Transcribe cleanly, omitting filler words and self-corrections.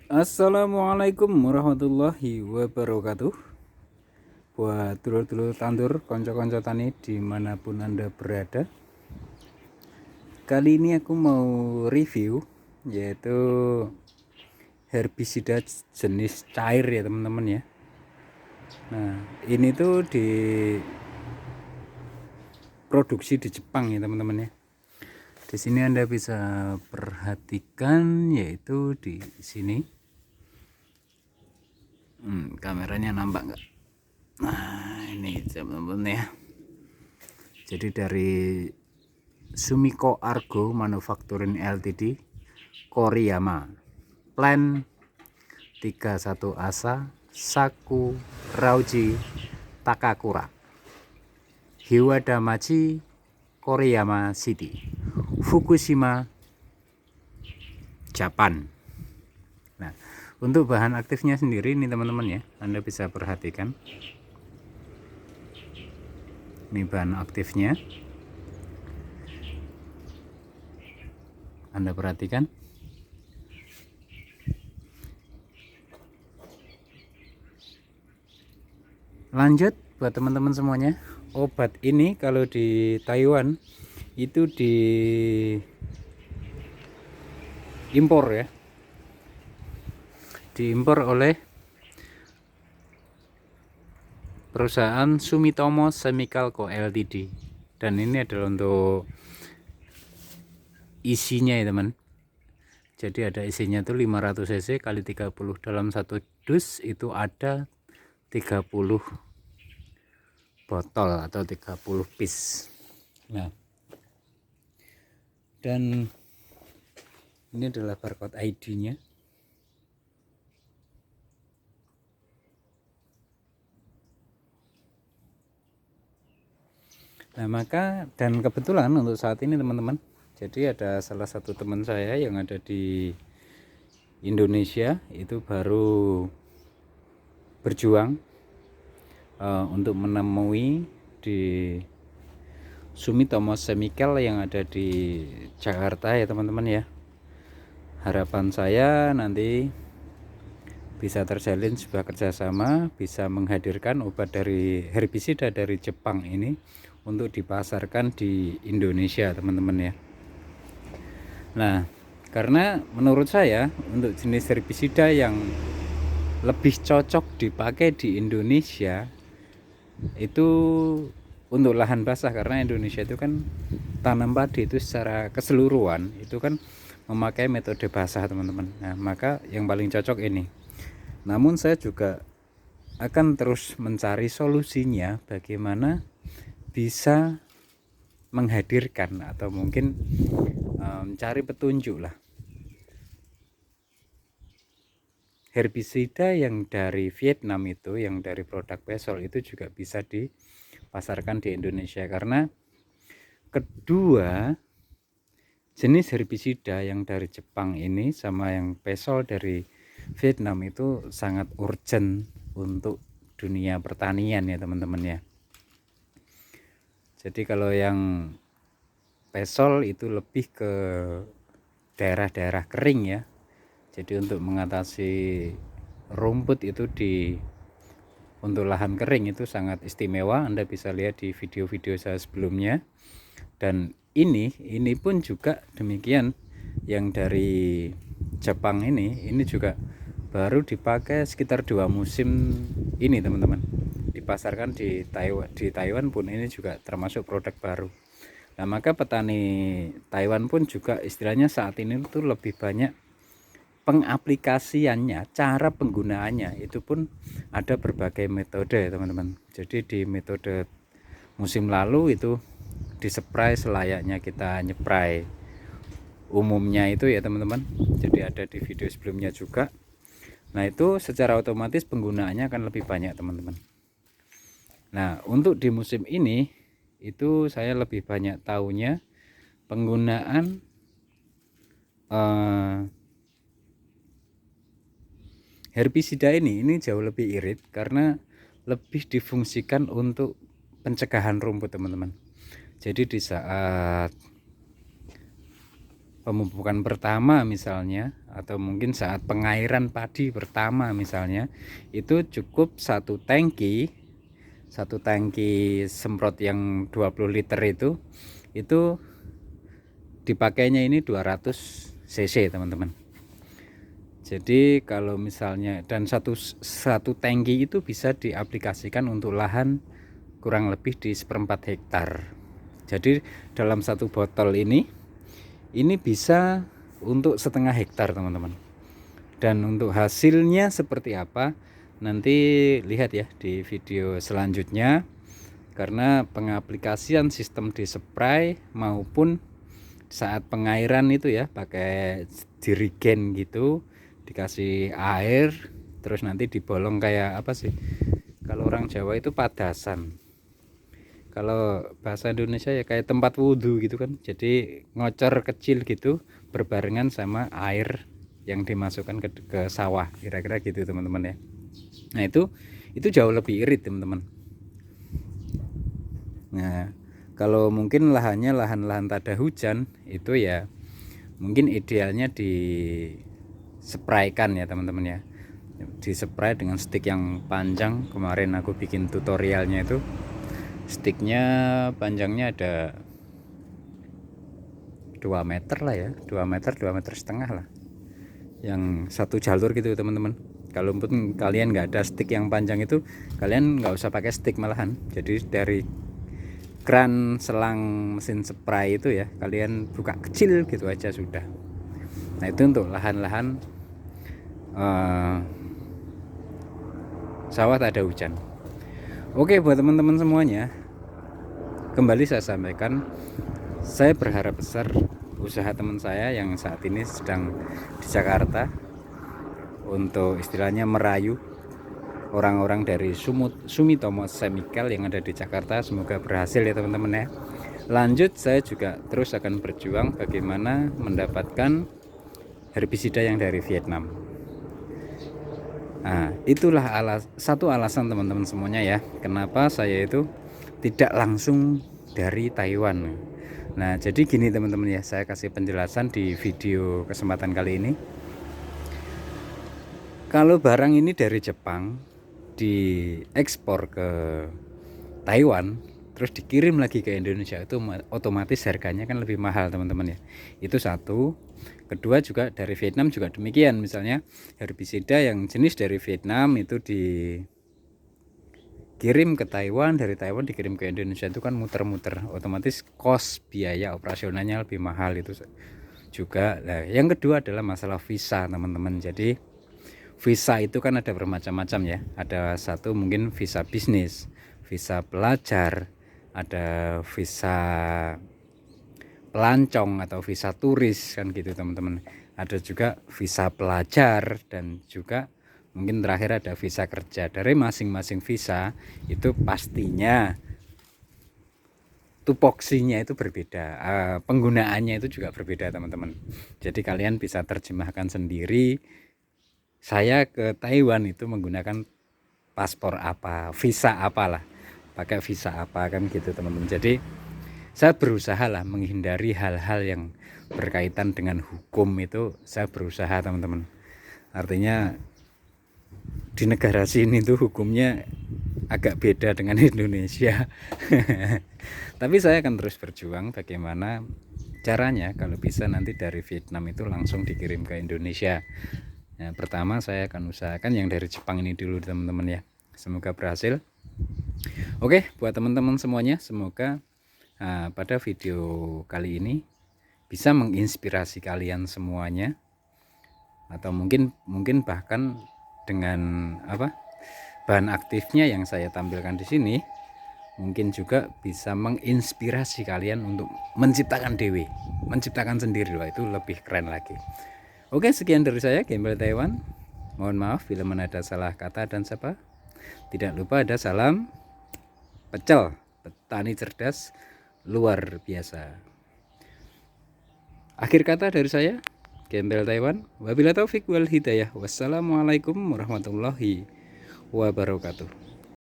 Assalamualaikum warahmatullahi wabarakatuh. Buat dulur-dulur tandur, konco-konco tani dimanapun Anda berada. Kali ini aku mau review yaitu herbisida jenis cair ya teman-teman ya. Nah ini tuh diproduksi di Jepang ya teman-teman ya. Di sini Anda bisa perhatikan yaitu di sini. Kameranya nampak nggak? Nah ini teman-teman ya. Jadi dari Sumiko Argo Manufacturing Ltd, Koriyama, Plan 31 Asa, Saku, Rauji, Takakura, Hiwadamachi, Koriyama City, Fukushima, Japan. Nah, untuk bahan aktifnya sendiri ini teman-teman ya, Anda bisa perhatikan. Ini bahan aktifnya. Anda perhatikan. Lanjut buat teman-teman semuanya, obat ini kalau di Taiwan itu diimpor ya, diimpor oleh perusahaan Sumitomo Chemical Co Ltd, dan ini adalah untuk isinya ya teman. Jadi ada isinya tuh 500 cc kali 30, dalam satu dus itu ada 30 botol atau 30 piece. Nah, dan ini adalah barcode ID-nya. Nah, maka dan kebetulan untuk saat ini teman-teman, jadi ada salah satu teman saya yang ada di Indonesia itu baru berjuang untuk menemui di Sumitomo Chemical yang ada di Jakarta ya teman-teman ya. Harapan saya nanti bisa terjalin sebuah kerjasama, bisa menghadirkan obat dari herbisida dari Jepang ini untuk dipasarkan di Indonesia teman-teman ya. Nah, karena menurut saya untuk jenis herbisida yang lebih cocok dipakai di Indonesia itu untuk lahan basah, karena Indonesia itu kan tanam padi itu secara keseluruhan itu kan memakai metode basah teman-teman. Nah, maka yang paling cocok ini. Namun saya juga akan terus mencari solusinya bagaimana bisa menghadirkan atau mungkin mencari petunjuk lah herbisida yang dari Vietnam itu, yang dari produk Pesol itu juga bisa dipasarkan di Indonesia, karena kedua jenis herbisida yang dari Jepang ini sama yang Pesol dari Vietnam itu sangat urgent untuk dunia pertanian ya teman-teman ya. Jadi kalau yang Pesol itu lebih ke daerah-daerah kering ya. Jadi untuk mengatasi rumput itu untuk lahan kering itu sangat istimewa. Anda bisa lihat di video-video saya sebelumnya. Dan ini pun juga demikian. Yang dari Jepang ini juga baru dipakai sekitar 2 musim ini teman-teman. Dipasarkan di Taiwan pun ini juga termasuk produk baru. Nah, maka petani Taiwan pun juga istilahnya saat ini tuh lebih banyak pengaplikasiannya, cara penggunaannya itu pun ada berbagai metode teman-teman. Jadi di metode musim lalu itu dispray selayaknya kita nyepray umumnya itu ya teman-teman. Jadi ada di video sebelumnya juga. Nah, itu secara otomatis penggunaannya akan lebih banyak teman-teman. Nah, untuk di musim ini itu saya lebih banyak tahunya penggunaan herbisida ini jauh lebih irit karena lebih difungsikan untuk pencegahan rumput teman-teman. Jadi di saat pemupukan pertama misalnya atau mungkin saat pengairan padi pertama misalnya, itu cukup satu tangki semprot yang 20 liter itu dipakainya ini 200 cc teman-teman. Jadi kalau misalnya, dan satu tangki itu bisa diaplikasikan untuk lahan kurang lebih di 1/4 hektar. Jadi dalam satu botol ini bisa untuk 1/2 hektar teman-teman. Dan untuk hasilnya seperti apa, nanti lihat ya di video selanjutnya, karena pengaplikasian sistem di spray maupun saat pengairan itu ya pakai jerigen gitu, dikasih air terus nanti dibolong kayak apa sih, kalau orang Jawa itu padasan, kalau bahasa Indonesia ya kayak tempat wudhu gitu kan. Jadi ngocor kecil gitu berbarengan sama air yang dimasukkan ke sawah, kira-kira gitu teman-teman ya. Nah itu jauh lebih irit teman-teman. Nah kalau mungkin lahannya lahan tak ada hujan, itu ya mungkin idealnya di spraykan ya teman-teman ya, di spray dengan stick yang panjang. Kemarin aku bikin tutorialnya itu sticknya panjangnya ada 2 meter lah ya, 2 meter 2,5 meter lah, yang satu jalur gitu teman-teman. Kalau pun kalian nggak ada stick yang panjang itu, kalian nggak usah pakai stick malahan. Jadi dari keran selang mesin spray itu ya, kalian buka kecil gitu aja sudah. Nah itu untuk lahan-lahan sawah tak ada hujan. Oke, buat teman-teman semuanya, kembali saya sampaikan, saya berharap besar usaha teman saya yang saat ini sedang di Jakarta untuk istilahnya merayu orang-orang dari Sumitomo Chemical yang ada di Jakarta, semoga berhasil ya teman-teman ya. Lanjut, saya juga terus akan berjuang bagaimana mendapatkan herbisida yang dari Vietnam. Nah itulah satu alasan teman-teman semuanya ya, kenapa saya itu tidak langsung dari Taiwan. Nah jadi gini teman-teman ya, saya kasih penjelasan di video kesempatan kali ini. Kalau barang ini dari Jepang diekspor ke Taiwan terus dikirim lagi ke Indonesia, itu otomatis harganya kan lebih mahal teman-teman ya. Itu satu. Kedua juga dari Vietnam juga demikian, misalnya herbisida yang jenis dari Vietnam itu dikirim ke Taiwan, dari Taiwan dikirim ke Indonesia, itu kan muter-muter, otomatis cost biaya operasionalnya lebih mahal itu juga. Nah yang kedua adalah masalah visa teman-teman. Jadi visa itu kan ada bermacam-macam ya, ada satu mungkin visa bisnis, visa pelajar, ada visa pelancong atau visa turis kan gitu teman-teman. Ada juga visa pelajar dan juga mungkin terakhir ada visa kerja. Dari masing-masing visa itu pastinya tupoksinya itu berbeda, penggunaannya itu juga berbeda teman-teman. Jadi kalian bisa terjemahkan sendiri, saya ke Taiwan itu menggunakan paspor apa, visa apalah, pakai visa apa kan gitu teman-teman. Jadi saya berusaha lah menghindari hal-hal yang berkaitan dengan hukum, itu saya berusaha teman-teman. Artinya di negara sini tuh hukumnya agak beda dengan Indonesia. Tapi saya akan terus berjuang bagaimana caranya kalau bisa nanti dari Vietnam itu langsung dikirim ke Indonesia. Nah, pertama saya akan usahakan yang dari Jepang ini dulu teman-teman ya. Semoga berhasil. Oke, buat teman-teman semuanya, semoga pada video kali ini bisa menginspirasi kalian semuanya, atau mungkin bahkan dengan bahan aktifnya yang saya tampilkan di sini, mungkin juga bisa menginspirasi kalian untuk menciptakan menciptakan sendiri. Wah, itu lebih keren lagi. Oke, sekian dari saya, Gembel Taiwan. Mohon maaf bila mana ada salah kata dan sapa. Tidak lupa ada salam pecel, petani cerdas luar biasa. Akhir kata dari saya, Gembel Taiwan. Wabillahi taufik wal hidayah. Wassalamualaikum warahmatullahi wabarakatuh.